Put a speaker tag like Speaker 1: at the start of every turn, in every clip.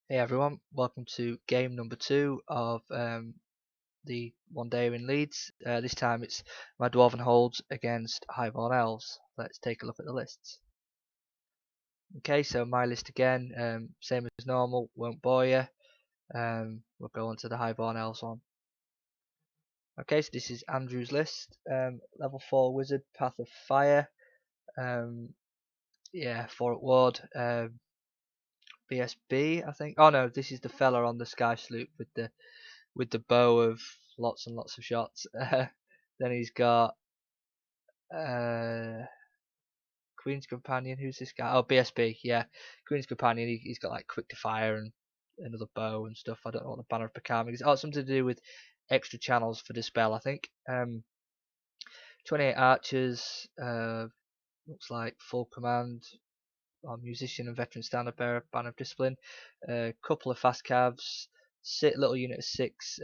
Speaker 1: Hey everyone, welcome to game number 2 of the one day in Leeds. This time it's my Dwarven holds against Highborn Elves. Let's take a look at the lists. Okay, so my list again, same as normal, won't bore you. We'll go on to the Highborn Elves one. Okay, so this is Andrew's list. Level 4 Wizard, Path of Fire. Yeah, 4 at Ward. BSB, I think. Oh no, this is the fella on the Sky Sloop with the bow of lots and lots of shots. Then he's got uh, Queen's Companion. Who's this guy? Oh, BSB. Yeah, Queen's Companion. He's got like quick to fire and another bow and stuff. I don't know what the Banner of Picard is. Oh, it's something to do with extra channels for dispel, I think. 28 archers. Looks like full command. Musician and veteran standard bearer, Banner of Discipline. A couple of fast calves. Little unit of 6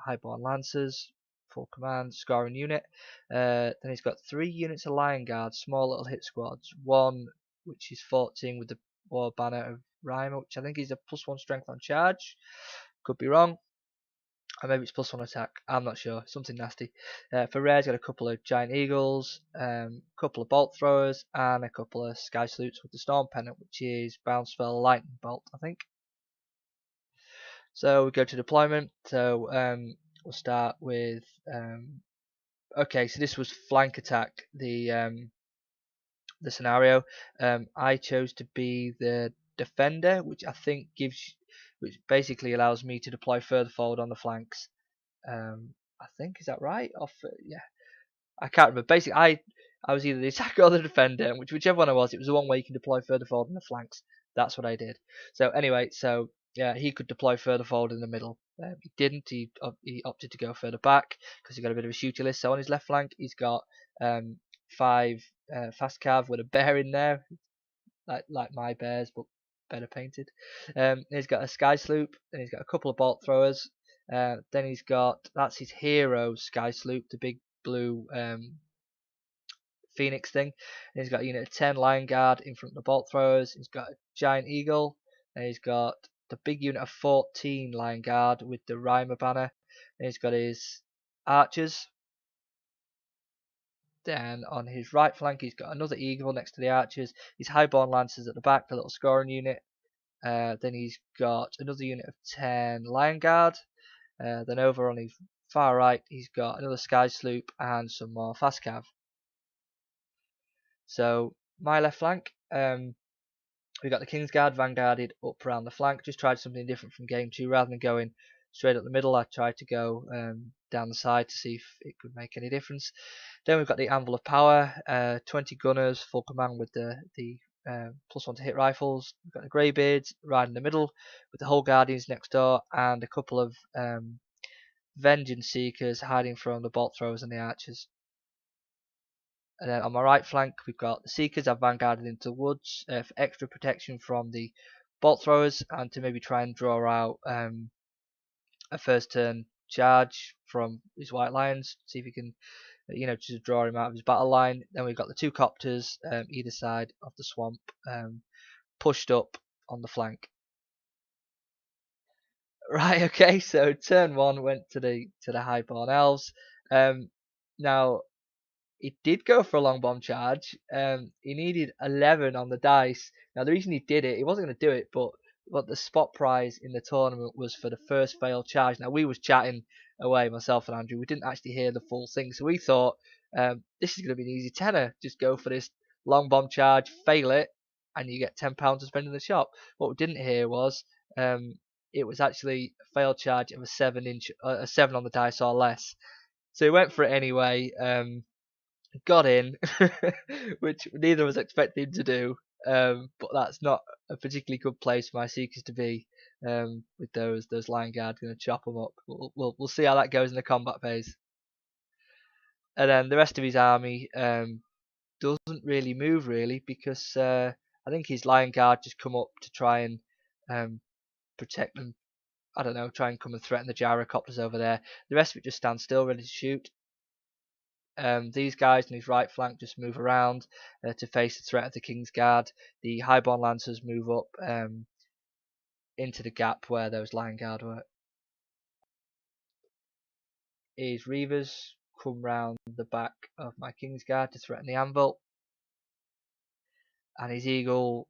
Speaker 1: highborn lancers, full command, scoring unit. Then he's got 3 units of lion guards, small little hit squads. One which is 14 with the war banner of Rhymer, which I think is a +1 strength on charge. Could be wrong. Or maybe it's +1 attack. I'm not sure. Something nasty. For rares, got a couple of giant eagles, a couple of bolt throwers, and a couple of sky salutes with the storm pennant, which is bounce spell lightning bolt, I think. So we go to deployment. So we'll start with okay. So this was flank attack. The scenario. I chose to be the defender, which I think which basically allows me to deploy further forward on the flanks. I think, is that right? Yeah, I can't remember. Basically, I was either the attacker or the defender, and whichever one I was, it was the one where you can deploy further forward on the flanks. That's what I did. So anyway, yeah, he could deploy further forward in the middle. He didn't. He opted to go further back because he got a bit of a shooter list. So on his left flank, he's got 5 fast cav with a bear in there, like my bears, but better painted. He's got a sky sloop, and he's got a couple of bolt throwers. Then he's got, that's his hero sky sloop, the big blue phoenix thing. And he's got a unit of 10 lion guard in front of the bolt throwers. He's got a giant eagle, and he's got the big unit of 14 lion guard with the Rhymer banner. And he's got his archers. Then on his right flank, he's got another eagle next to the archers. His highborn lancers at the back, the little scoring unit. Then he's got another unit of 10 lion guard. Then over on his far right, he's got another sky sloop and some more fast cav. So my left flank, we've got the Kingsguard vanguarded up around the flank. Just tried something different from game 2. Rather than going straight up the middle, I tried to go down the side to see if it could make any difference. Then we've got the Anvil of Power, 20 gunners, full command with the +1 to hit rifles. We've got the Greybeards right in the middle with the Whole Guardians next door, and a couple of Vengeance Seekers hiding from the bolt throwers and the archers. And then on my right flank, we've got the Seekers. I've vanguarded into the woods for extra protection from the bolt throwers, and to maybe try and draw out a first turn charge from his white lions. See if he can, just draw him out of his battle line. Then we've got the 2 copters either side of the swamp, pushed up on the flank. Right, okay, so turn 1 went to the Highborn Elves. Now he did go for a long bomb charge. He needed 11 on the dice. Now the reason he did it, he wasn't going to do it, but the spot prize in the tournament was for the first failed charge. Now we was chatting away, myself and Andrew. We didn't actually hear the full thing, so we thought this is going to be an easy tenner. Just go for this long bomb charge, fail it, and you get £10 to spend in the shop. What we didn't hear was it was actually a failed charge of a 7 on the dice or less. So he went for it anyway. Got in, which neither of us expected him to do. But that's not a particularly good place for my Seekers to be. With those lion guards going to chop them up. We'll see how that goes in the combat phase. And then the rest of his army doesn't really move because I think his lion guard just come up to try and protect them. I don't know, try and come and threaten the gyrocopters over there. The rest of it just stands still, ready to shoot. These guys on his right flank just move around to face the threat of the King's Guard. The Highborn Lancers move up into the gap where those Lion Guard were. His Reavers come round the back of my Kingsguard to threaten the anvil, and his Eagle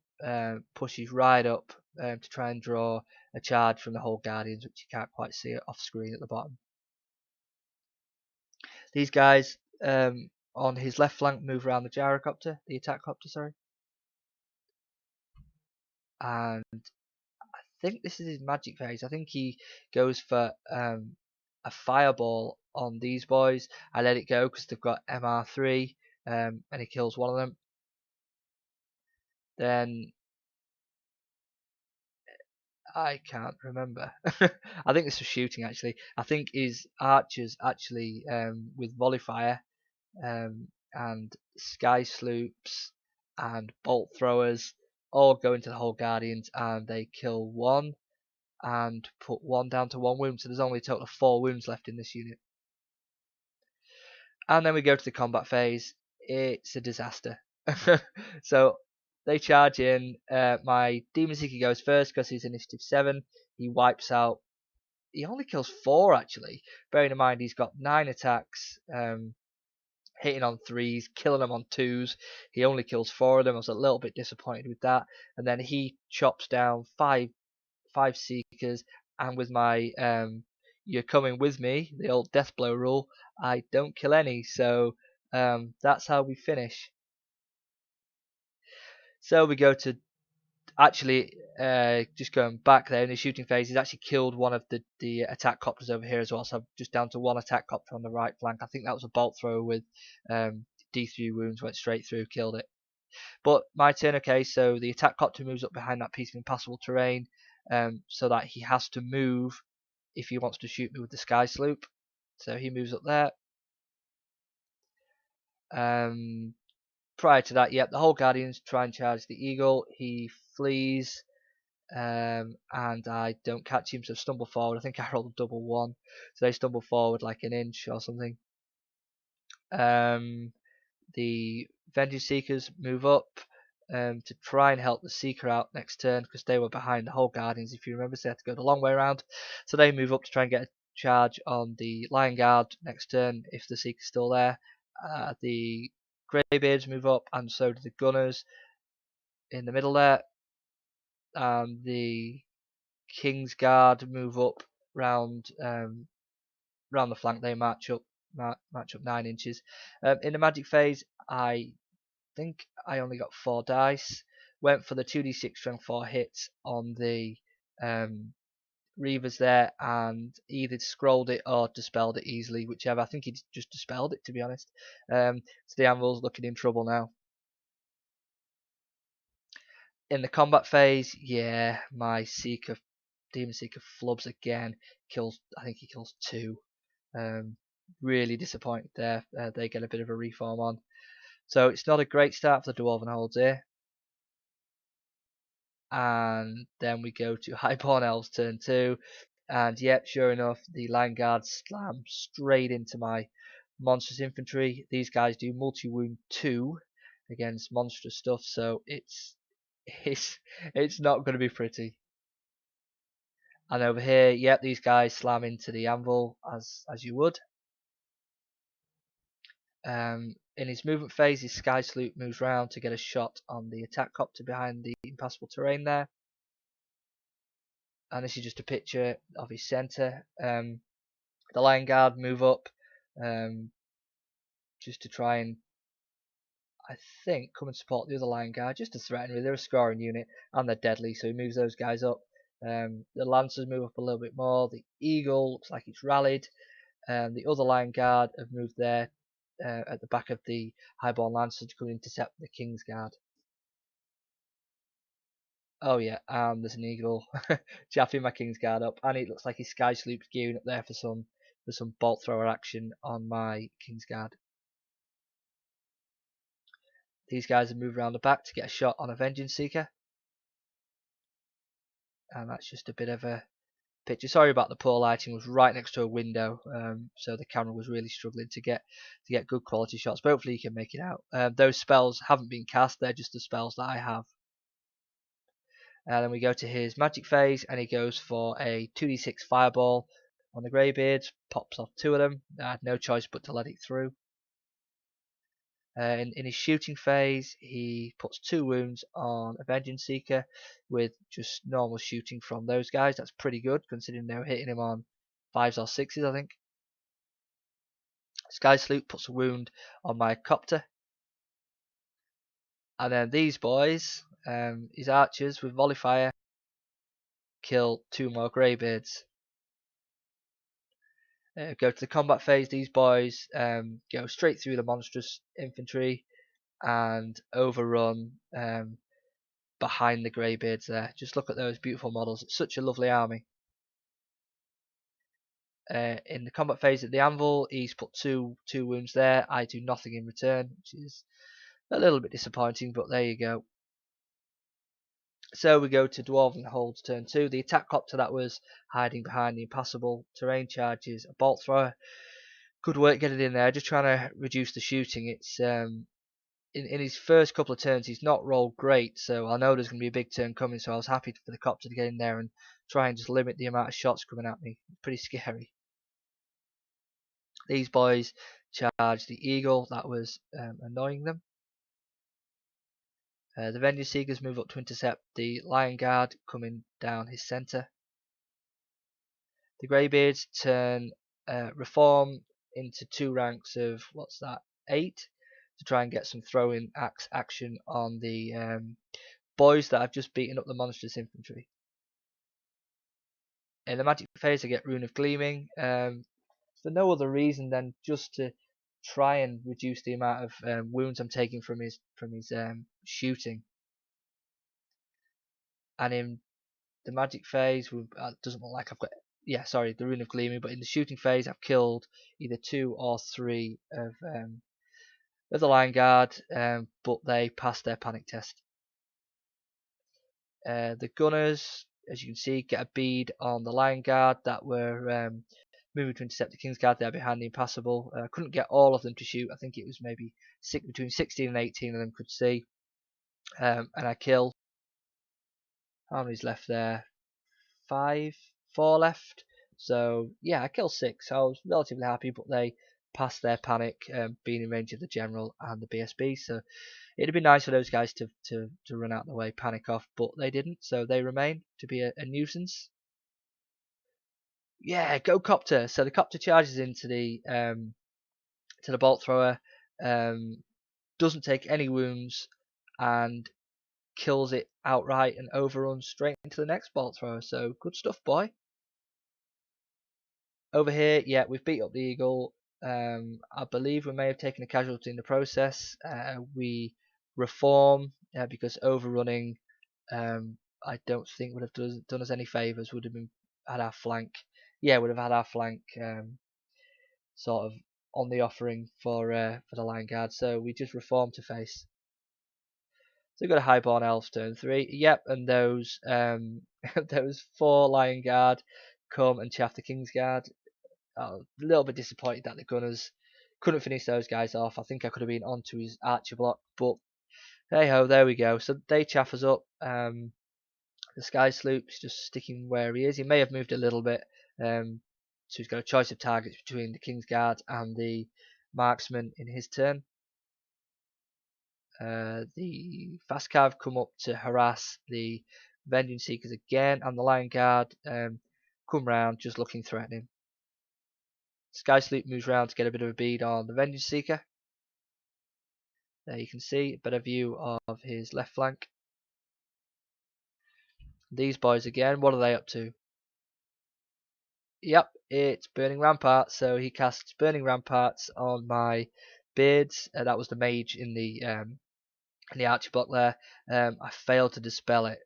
Speaker 1: pushes right up to try and draw a charge from the whole Guardians, which you can't quite see off screen at the bottom. These guys on his left flank move around the gyrocopter, the attack copter, sorry. And I think this is his magic phase. I think he goes for a fireball on these boys. I let it go because they've got MR3 and he kills one of them. Then I can't remember. I think this was shooting actually. I think his archers actually with volley fire and sky sloops and bolt throwers all go into the whole Guardians, and they kill one and put one down to 1 wound. So there's only a total of 4 wounds left in this unit. And then we go to the combat phase. It's a disaster. So they charge in. My Demon Seeker goes first because he's initiative 7. He wipes out. He only kills 4 actually. Bearing in mind he's got 9 attacks, hitting on 3s, killing them on 2s. He only kills 4 of them. I was a little bit disappointed with that. And then he chops down 5 Seekers, and with my you're coming with me, the old death blow rule, I don't kill any. So that's how we finish. So we go to actually just going back there in the shooting phase. He's actually killed one of the attack copters over here as well. So I'm just down to 1 attack copter on the right flank. I think that was a bolt thrower with D3 wounds, went straight through, killed it. But my turn, okay, so the attack copter moves up behind that piece of impassable terrain, so that he has to move if he wants to shoot me with the sky sloop. So he moves up there. Prior to that, yep, the whole Guardians try and charge the Eagle. He flees, and I don't catch him, so stumble forward. I think I rolled a double 1, so they stumble forward like an inch or something. The Vengeance Seekers move up to try and help the Seeker out next turn, because they were behind the whole Guardians, if you remember, so they had to go the long way around. So they move up to try and get a charge on the Lion Guard next turn if the Seeker's still there. The Greybeards move up, and so do the Gunners in the middle there. And the King's Guard move up round the flank. They march up 9 inches. In the magic phase, I think I only got 4 dice. Went for the 2d6 strength 4 hits on the Reavers there, and either scrolled it or dispelled it easily, whichever. I think he just dispelled it, to be honest. So the Anvil's looking in trouble now. In the combat phase, yeah, my Demon Seeker flubs again. I think he kills 2. Really disappointed there. They get a bit of a reform on. So it's not a great start for the Dwarven holds here. And then we go to Highborn Elves turn 2. And yep, sure enough, the Lion Guard slam straight into my monstrous infantry. These guys do multi-wound 2 against monstrous stuff, so it's not going to be pretty. And over here, yep, these guys slam into the anvil as you would. In his movement phase, his Sky Sloop moves round to get a shot on the attack copter behind the impassable terrain there. And this is just a picture of his centre. The Lion Guard move up just to try and, I think, come and support the other Lion Guard, just to threaten. They're a scoring unit and they're deadly, so he moves those guys up. The Lancers move up a little bit more. The Eagle looks like it's rallied. The other Lion Guard have moved there at the back of the Highborn Lancers to come and intercept the King's Guard. Oh yeah, there's an Eagle chaffing my King's Guard up, and it looks like his Sky Sloop's gearing up there for some bolt thrower action on my King's Guard. These guys have moved around the back to get a shot on a Vengeance Seeker, and that's just a bit of a picture. Sorry about the poor lighting. It was right next to a window, so the camera was really struggling to get good quality shots. But hopefully you can make it out. Those spells haven't been cast; they're just the spells that I have. And then we go to his magic phase, and he goes for a 2d6 fireball on the Greybeards, pops off 2 of them. I had no choice but to let it through. In his shooting phase, he puts 2 wounds on a Vengeance Seeker with just normal shooting from those guys. That's pretty good considering they were hitting him on 5s or 6s, I think. Sky Sloop puts a wound on my Copter. And then these boys, his archers with volley fire, kill 2 more Greybeards. Go to the combat phase. These boys go straight through the monstrous infantry and overrun behind the Greybeards there. Just look at those beautiful models. It's such a lovely army. In the combat phase at the anvil, he's put two wounds there. I do nothing in return, which is a little bit disappointing, but there you go. So we go to Dwarven Holds turn 2. The attack copter that was hiding behind the impassable terrain charges a bolt thrower. Good work getting in there, just trying to reduce the shooting. It's in his first couple of turns he's not rolled great, so I know there's going to be a big turn coming, so I was happy for the copter to get in there and try and just limit the amount of shots coming at me. Pretty scary. These boys charged the eagle that was annoying them. The Vengeance Seekers move up to intercept the Lion Guard coming down his centre. The Greybeards turn reform into 2 ranks of, 8, to try and get some throwing axe action on the boys that have just beaten up the monstrous infantry. In the magic phase I get Rune of Gleaming for no other reason than just to try and reduce the amount of wounds I'm taking from his shooting. And in the magic phase, it doesn't look like I've got the Rune of Gleaming, but in the shooting phase I've killed either 2 or 3 of the Lion Guard, but they passed their panic test. The gunners, as you can see, get a bead on the Lion Guard that were moving to intercept the King's Guard there behind the impassable. I couldn't get all of them to shoot. I think it was maybe between 16 and 18 of them could see. And I kill. How many's left there? 4 left. So yeah, I killed 6. I was relatively happy, but they passed their panic, being in range of the General and the BSB. So it'd be nice for those guys to run out of the way, panic off, but they didn't. So they remain to be a nuisance. Yeah, go copter. So the copter charges into the bolt thrower, doesn't take any wounds, and kills it outright and overruns straight into the next bolt thrower. So good stuff, boy. Over here, yeah, we've beat up the eagle. I believe we may have taken a casualty in the process. We reform because overrunning, I don't think would have done us any favours. Would have been had our flank. Yeah, would have had our flank sort of on the offering for the Lion Guard. So we just reform to face. So we've got a Highborn Elves turn 3. Yep, and those those 4 Lion Guard come and chaff the King's Guard. A little bit disappointed that the gunners couldn't finish those guys off. I think I could have been onto his archer block, but hey ho, there we go. So they chaff us up. The Sky Sloop's just sticking where he is. He may have moved a little bit, so he's got a choice of targets between the King's Guard and the Marksman in his turn. The Fast Cav come up to harass the Vengeance Seekers again, and the Lion Guard come round just looking threatening. Sky Sloop moves round to get a bit of a bead on the Vengeance Seeker. There you can see a better view of his left flank. These boys again, what are they up to? Yep, it's Burning Ramparts. So he casts Burning Ramparts on my beards. That was the mage in the archer block there. I failed to dispel it.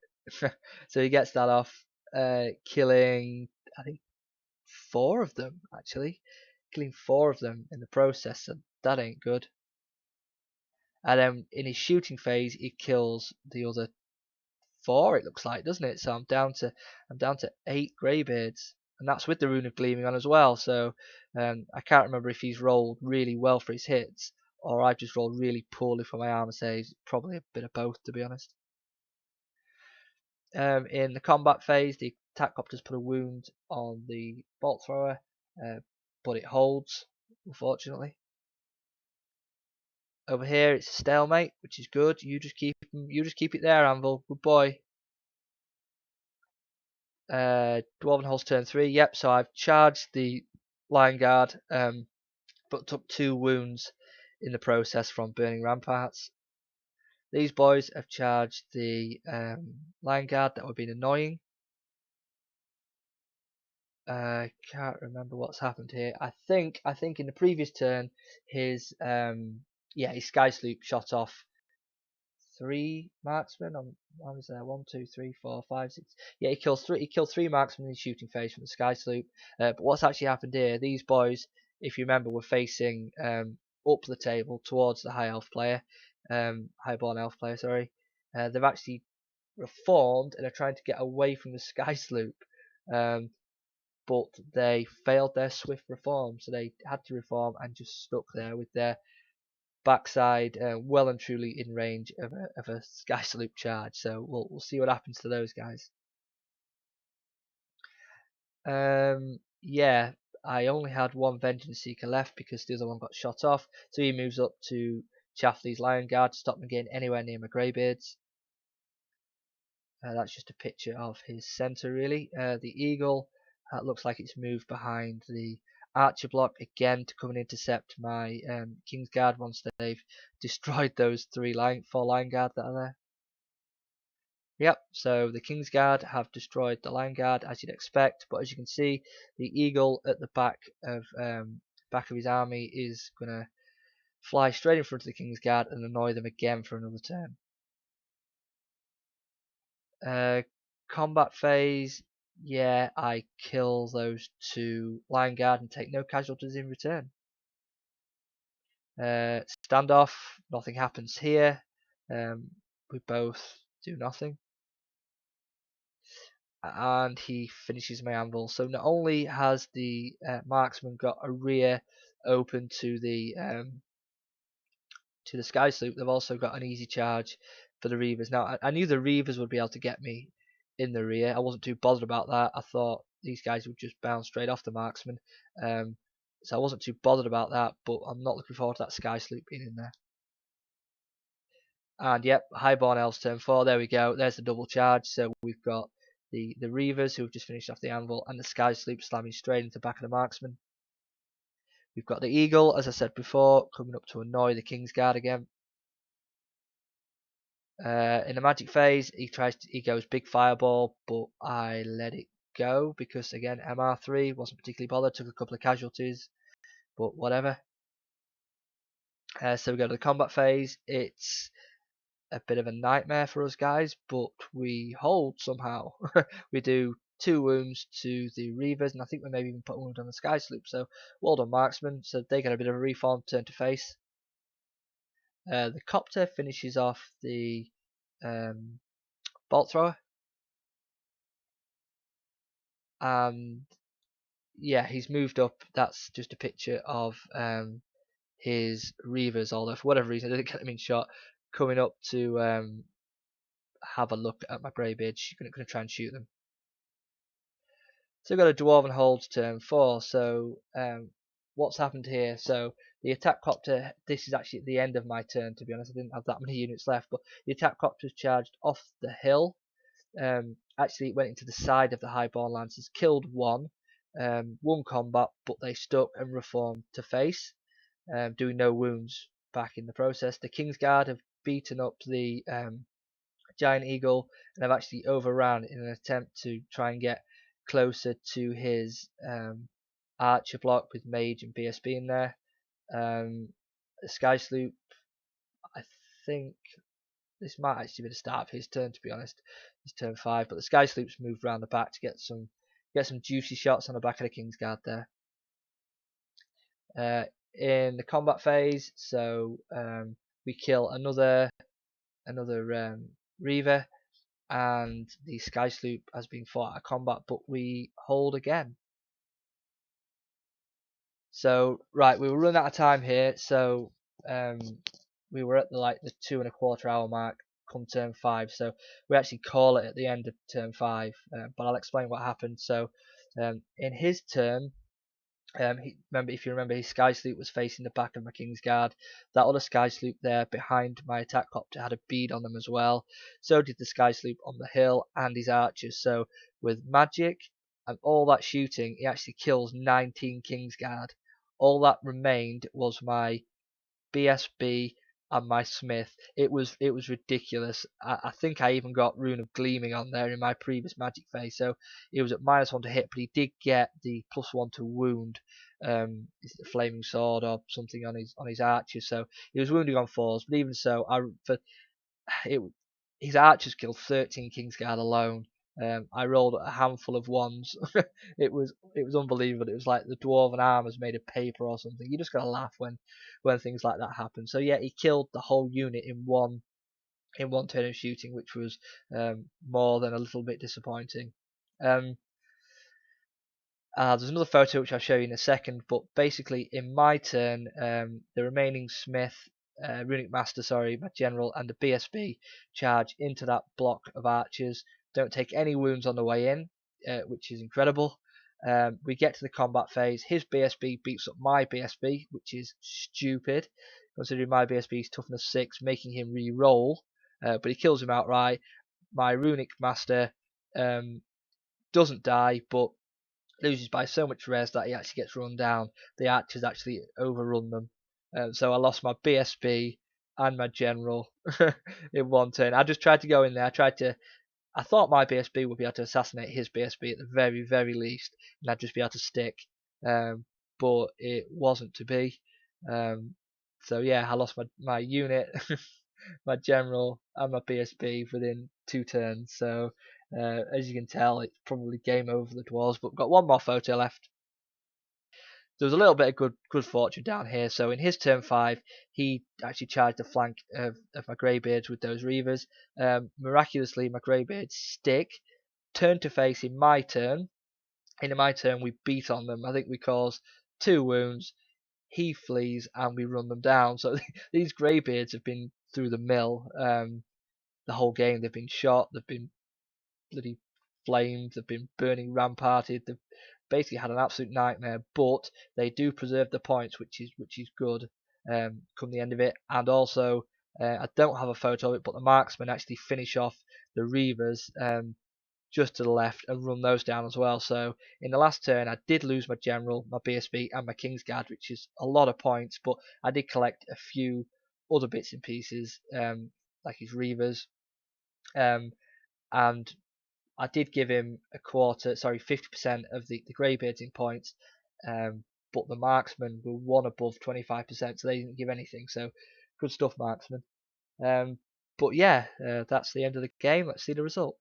Speaker 1: So he gets that off, killing, I think, 4 of them actually. Killing 4 of them in the process, so that ain't good. And then in his shooting phase, he kills the other 4. It looks like, doesn't it? So I'm down to 8 Greybeards, and that's with the Rune of Gleaming on as well. So I can't remember if he's rolled really well for his hits, or I've just rolled really poorly for my armor saves. Probably a bit of both, to be honest. In the combat phase, the attack copters put a wound on the bolt thrower, but it holds, unfortunately. Over here, it's a stalemate, which is good. You just keep it there, Anvil. Good boy. Dwarven Holds turn 3. Yep. So I've charged the Lion Guard, but took 2 wounds in the process from burning ramparts. These boys have charged the Lion Guard that were being annoying. Can't remember what's happened here. I think in the previous turn his his Sky Sloop shot off 3 marksmen. I was there 1, 2, 3, 4, 5, 6. Yeah, he killed 3 marksmen in his shooting phase from the Sky Sloop. But what's actually happened here? These boys, if you remember, were facing up the table towards the High Elf player, Highborn Elf player. Sorry, they've actually reformed and are trying to get away from the Sky Sloop. But they failed their swift reform, so they had to reform and just stuck there with their backside well and truly in range of a Sky Sloop charge. So we'll see what happens to those guys. Yeah, I only had 1 Vengeance Seeker left because the other one got shot off, so he moves up to chaff these Lion Guard to stop them getting anywhere near my Greybeards. That's just a picture of his centre, really. The Eagle looks like it's moved behind the Archer block again to come and intercept my Kingsguard once they've destroyed those 4 Lion Guard that are there. Yep, so the Kingsguard have destroyed the Lion Guard as you'd expect, but as you can see, the Eagle at the back of his army is gonna fly straight in front of the Kingsguard and annoy them again for another turn. Combat phase, yeah, I kill those 2 Lion Guard and take no casualties in return. Standoff, nothing happens here. We both do nothing. And he finishes my anvil. So not only has the marksman got a rear open to the Sky Sloop, they've also got an easy charge for the Reavers. Now, I knew the Reavers would be able to get me in the rear. I wasn't too bothered about that. I thought these guys would just bounce straight off the marksman. So I wasn't too bothered about that, but I'm not looking forward to that Sky Sloop being in there. And yep, Highborn Elves turn 4. There we go. There's the double charge. So we've got the Reavers who have just finished off the anvil, and the Sky Sloop slamming straight into the back of the marksman. We've got the Eagle, as I said before, coming up to annoy the Kingsguard again. In the magic phase, he goes big fireball, but I let it go because again MR3 wasn't particularly bothered. Took a couple of casualties, but whatever. So we go to the combat phase. It's a bit of a nightmare for us guys, but we hold somehow. We do 2 wounds to the Reavers, and I think we maybe even put a wound on the Sky Sloop. So well done, marksman. So they get a bit of a reform, turn to face. The copter finishes off the bolt thrower, and yeah, he's moved up. That's just a picture of his Reavers, although for whatever reason I didn't get them in shot, coming up to have a look at my Greybeards. You're going to try and shoot them. So we've got a Dwarven Holds turn 4. So what's happened here? So the attack copter, this is actually at the end of my turn, to be honest. I didn't have that many units left, but the attack copter's charged off the hill. Actually, it went into the side of the Highborn Lancers, killed 1, won combat, but they stuck and reformed to face, doing no wounds back in the process. The Kingsguard have beaten up the Giant Eagle and have actually overran in an attempt to try and get closer to his Archer block with Mage and BSB in there. The Sky Sloop, I think this might actually be the start of his turn, to be honest. It's turn 5, but the Sky Sloop's moved around the back to get some juicy shots on the back of the Kingsguard there. In the combat phase, so we kill another Reaver, and the Sky Sloop has been fought out of combat, but we hold again. So right, we were running out of time here, so we were at the 2.25 hour mark. come turn 5. So we actually call it at the end of turn 5, but I'll explain what happened. So in his turn, if you remember, his sky sloop was facing the back of my King's Guard. That other sky sloop there behind my attack copter had a bead on them as well. So did the sky sloop on the hill and his archers. So with magic and all that shooting, he actually kills 19 King's Guard. All that remained was my BSB and my Smith. It was ridiculous. I think I even got Rune of Gleaming on there in my previous magic phase, so he was at -1 to hit, but he did get the +1 to wound. Is it the flaming sword or something on his archers? So he was wounding on 4s, but even so, it, his archers killed 13 Kingsguard alone. I rolled a handful of 1s. it was unbelievable. It was like the Dwarven armors made of paper or something. You just gotta laugh when things like that happen. So yeah, he killed the whole unit in one turn of shooting, which was more than a little bit disappointing. There's another photo which I'll show you in a second, but basically in my turn, the remaining Smith, Runic Master, sorry, my General, and the BSB charge into that block of archers. Don't take any wounds on the way in, which is incredible. We get to the combat phase. His BSB beats up my BSB, which is stupid, considering my BSB is toughness 6, making him re-roll, but he kills him outright. My Runic Master doesn't die, but loses by so much res that he actually gets run down. The archers actually overrun them. So I lost my BSB and my General in one turn. I just tried to go in there. I thought my BSB would be able to assassinate his BSB at the very, very least, and I'd just be able to stick. But it wasn't to be. So yeah, I lost my unit, my General, and my BSB within 2 turns. So as you can tell, it's probably game over for the Dwarves, but we've got one more photo left. There was a little bit of good fortune down here. So in his turn 5, he actually charged the flank of my Greybeards with those Reavers. Miraculously, my Greybeards stick, turn to face in my turn. In my turn, we beat on them. I think we caused 2 wounds. He flees and we run them down. So these Greybeards have been through the mill the whole game. They've been shot. They've been bloody flamed. They've been burning ramparted. They've basically had an absolute nightmare. But they do preserve the points, which is good. Come the end of it, and also I don't have a photo of it, but the marksmen actually finish off the Reavers just to the left and run those down as well. So in the last turn, I did lose my General, my BSB, and my Kingsguard, which is a lot of points. But I did collect a few other bits and pieces, like his Reavers, and I did give him 50% of the Greybeards in points, but the marksmen were one above 25%, so they didn't give anything. So good stuff, marksmen. But yeah, that's the end of the game. Let's see the result.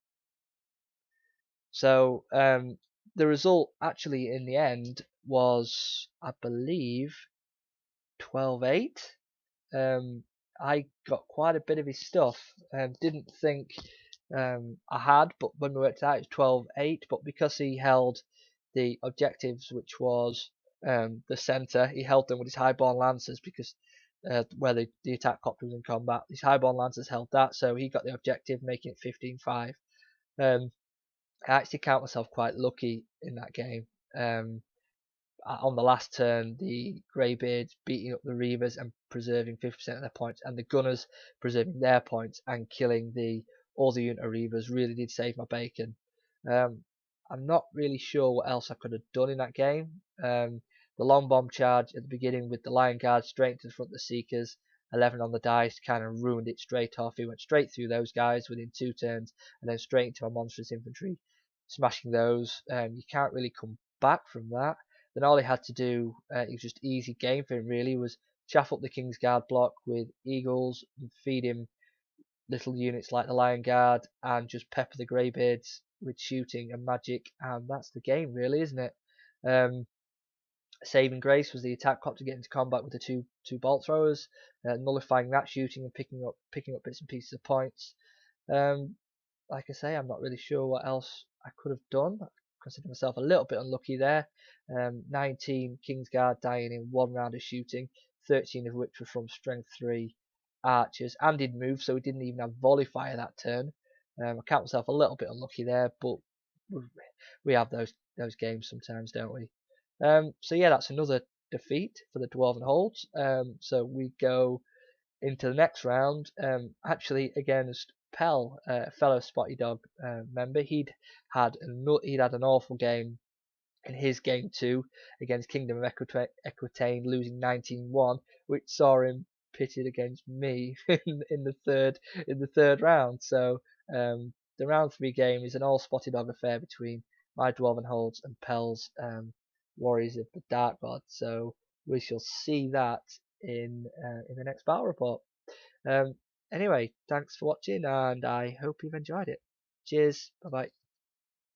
Speaker 1: So the result actually in the end was, I believe, 12-8. I got quite a bit of his stuff. Didn't think I had, but when we worked it out, it's 12-8. But because he held the objectives, which was the centre, he held them with his Highborn Lancers because where the attack copter was in combat, his Highborn Lancers held that, so he got the objective, making it 15-5. I actually count myself quite lucky in that game. On the last turn, the Greybeards beating up the Reavers and preserving 50% of their points, and the Gunners preserving their points and killing the other unit of Reavers really did save my bacon. I'm not really sure what else I could have done in that game. The long bomb charge at the beginning with the Lion Guard straight into the front of the Seekers, 11 on the dice, kind of ruined it straight off. He went straight through those guys within 2 turns and then straight into my monstrous infantry, smashing those. You can't really come back from that. Then all he had to do, it was just easy game for him really, was chaff up the King's Guard block with Eagles and feed him little units like the Lion Guard and just pepper the Greybeards with shooting and magic, and that's the game really, isn't it? Saving grace was the attack copter getting into combat with the two bolt throwers, nullifying that shooting and picking up bits and pieces of points. Like I say, I'm not really sure what else I could have done. I consider myself a little bit unlucky there. 19 Kingsguard dying in 1 round of shooting, 13 of which were from strength 3 archers and did move, so we didn't even have volley fire that turn. I count myself a little bit unlucky there, but we have those games sometimes, don't we? So yeah, that's another defeat for the Dwarven holds. So we go into the next round, actually against Pell, a fellow Spotty Dog member. He'd had an awful game in his game 2 against Kingdom of Equitaine, losing 19-1, which saw him pitted against me in the third round. So the round 3 game is an all Spotty Dog affair between my Dwarven holds and Pell's Warriors of the Dark God. So we shall see that in the next battle report. Um, anyway, thanks for watching, and I hope you've enjoyed it. Cheers. Bye bye.